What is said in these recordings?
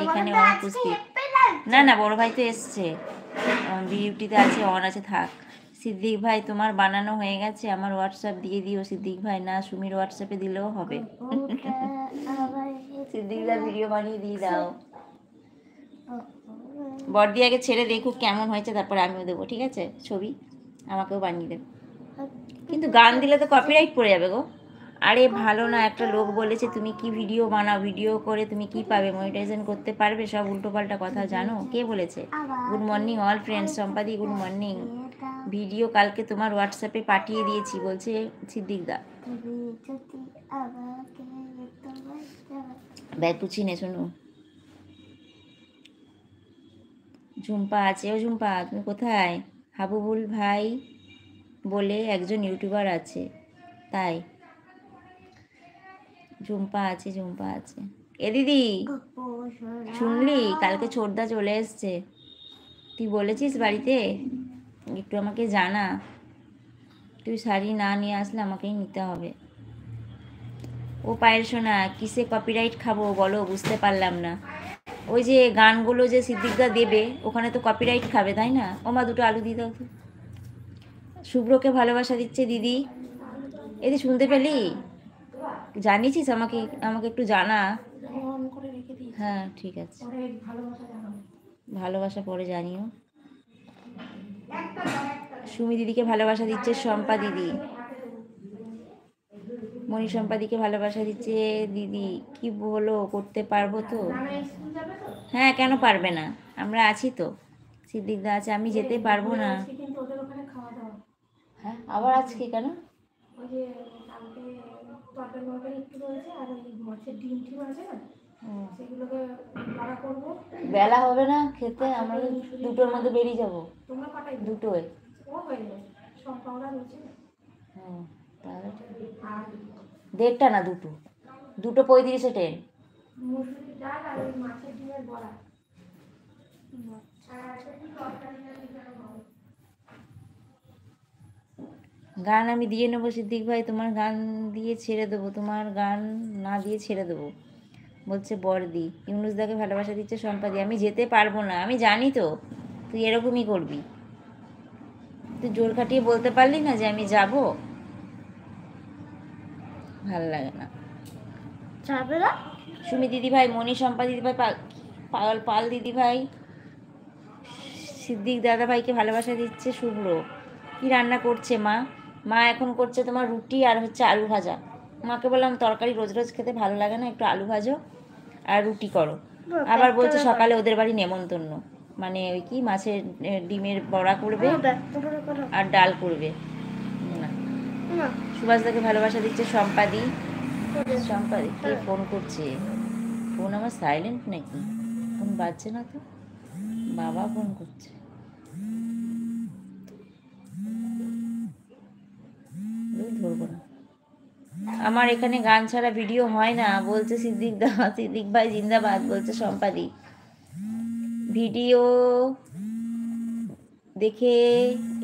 এখানে অনুপস্থিত। না না, বড় ভাই তো এসছে, ডিউটিতে আছে, অন আছে, থাক। সিদ্দিক ভাই তোমার বানানো হয়ে গেছে, আমার হোয়াটসঅ্যাপ দিয়ে দিও সিদ্দিক ভাই। না, সুমির হোয়াটসঅ্যাপে দিলেও হবে। সিদ্দিক ভাই ভিডিও বানিয়ে দিয়ে দাও। বড়দি আগে ছেড়ে দেখুক কেমন হয়েছে, তারপরে আমিও দেবো, ঠিক আছে? ছবি আমাকেও বানিয়ে দেবে, কিন্তু গান দিলে তো কপিরাইট পড়ে যাবে গো। আরে ভালো না, একটা লোক বলেছে তুমি কি ভিডিও বানাও, ভিডিও করে তুমি কি পাবে, মনিটাইজেশন করতে পারবে, সব উল্টোপাল্টা কথা জানো। কে বলেছে? গুড মর্নিং অল ফ্রেন্ডস, সম্পাদি গুড মর্নিং। ভিডিও কালকে তোমার হোয়াটসঅ্যাপে পাঠিয়ে দিয়েছি, বলছে সিদ্দিক দা। ব্যাগ পুছি নে, শোনো। ঝুম্পা আছে, ও ঝুম্পা তুমি কোথায়? হাবুবুল ভাই বলে একজন ইউটিউবার আছে, তাই ঝুম্পা আছে, ঝুম্পা আছে। এ দিদি, শুনলি কালকে ছোটদা চলে এসছে? তুই বলেছিস বাড়িতে? একটু আমাকে জানা। তুই শাড়ি না নিয়ে আসলে আমাকেই নিতে হবে। ও পায়ের সোনা, কিসে কপিরাইট খাবো বলো, বুঝতে পারলাম না। ওই যে গানগুলো যে সিদ্দিকদা দেবে, ওখানে তো কপিরাইট খাবে, তাই না? ও মা, দুটো আলু দিয়ে দাও তো। শুভ্রকে ভালোবাসা দিচ্ছে দিদি, এদি শুনতে পেলি? জানিয়েছিস আমাকে? আমাকে একটু জানা। হ্যাঁ ঠিক আছে, ভালোবাসা পরে জানিও। সুমি দিদিকে ভালোবাসা দিচ্ছে শম্পা দিদি, মণি সম্পাদিকে ভালোবাসা দিচ্ছে দিদি। কি বলো, করতে পারবো তো? হ্যাঁ, কেন পারবে না, আমরা আছি তো, সিদ্দিকদা আছে, আমি যেতে পারবো না। হ্যাঁ, আবার আজকে কেন? বেলা হবে না খেতে, আমরা দুটোর মধ্যে বেরিয়ে যাবো। দুটোয়? হুম, তাহলে দেড়টা না, দুটো, 2:35 ট্রেন। গান আমি দিয়ে নেবো সিদ্দিক ভাই, তোমার গান দিয়ে ছেড়ে দেবো, তোমার গান না দিয়ে ছেড়ে দেবো, বলছে বড়দি। ইউনুসদাকে ভালোবাসা দিচ্ছে সম্পাদি। আমি যেতে পারবো না, আমি জানি তো তুই এরকমই করবি। তুই জোর খাটিয়ে বলতে পারলি না যে আমি যাব? ভাল লাগে না, যাবে না। সুমি দিদি ভাই, মণি সম্পা দিদি ভাই, পাল পাল দিদি ভাই, সিদ্দিক দাদা ভাইকে ভালোবাসা দিচ্ছে শুভ্র। কি রান্না করছে মা? মা এখন করছে তোমার রুটি আর হচ্ছে আলু ভাজা। মাকে বললাম তরকারি রোজ রোজ খেতে ভালো লাগে না, একটু আলু ভাজো আর রুটি করো। আবার বলছে সকালে ওদের বাড়ি নেমন্তন্ন, মানে ওই কি মাছের ডিমের বড়া করবে আর ডাল করবে। না, সুভাষদাকে ভালোবাসা দিচ্ছে সম্পাদি। সম্পাদি কে ফোন করছে? ফোন আমার সাইলেন্ট নাকি? ফোন বাজছে না তো, বাবা ফোন করছে। ধরবো না, আমার এখানে গান ছাড়া ভিডিও হয় না, বলছে সিদ্দিক দা। সিদ্দিক ভাই জিন্দাবাদ, বলছে সম্পাদি। ভিডিও দেখে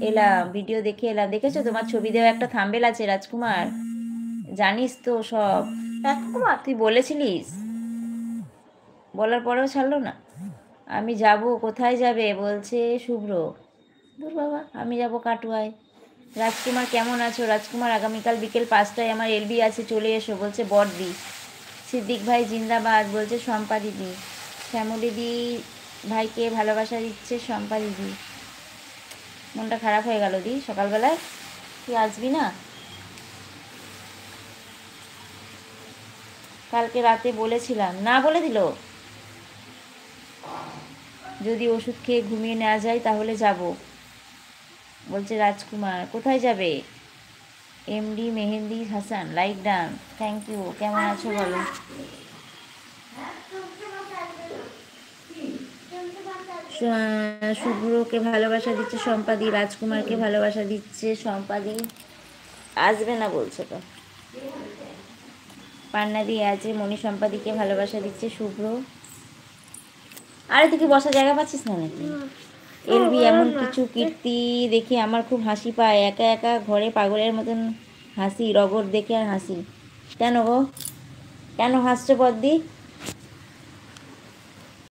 এলাম, ভিডিও দেখে এলাম। দেখেছো তোমার ছবি দেওয়া একটা থাম্বেল আছে রাজকুমার, জানিস তো সব। রাজকুমার তুই বলেছিলিস, বলার পরেও ছাড়লো না। আমি যাব, কোথায় যাবে বলছে শুভ্র। দূর বাবা, আমি যাব কাটুয়ায়। রাজকুমার কেমন আছো? রাজকুমার আগামীকাল বিকেল 5টায় আমার এলবি আছে, চলে এসো, বলছে বড়দি। সিদ্দিক ভাই জিন্দাবাদ, বলছে শম্পা দিদি। শ্যামলিদি ভাইকে ভালোবাসা দিচ্ছে শম্পা দিদি। মনটা খারাপ হয়ে গেল দি সকালবেলায়। তুই আসবি না? কালকে রাতে বলেছিলাম, না বলে দিল। যদি ওষুধ খেয়ে ঘুমিয়ে নেওয়া যায় তাহলে যাব, বলছে রাজকুমার। কোথায় যাবে? MD Mehendi Hasan, like done, thank you. কেমন আছো বলো? শুভ্রকে ভালোবাসা দিচ্ছে সম্পাদি, রাজকুমারকে ভালোবাসা দিচ্ছে সম্পাদি। আসবে না বলছে তো। পান্না দিয়ে আছে, মণি সম্পাদিকে ভালোবাসা দিচ্ছে শুভ্র। আরে তুই কি বসার জায়গা পাচ্ছিস না নাকি? এলবি এমন কিছু কীর্তি দেখে আমার খুব হাসি পায়, একা একা ঘরে পাগলের মতন হাসি, রগর দেখে আর হাসি। কেন গো, কেন হাসছো বদ্দি?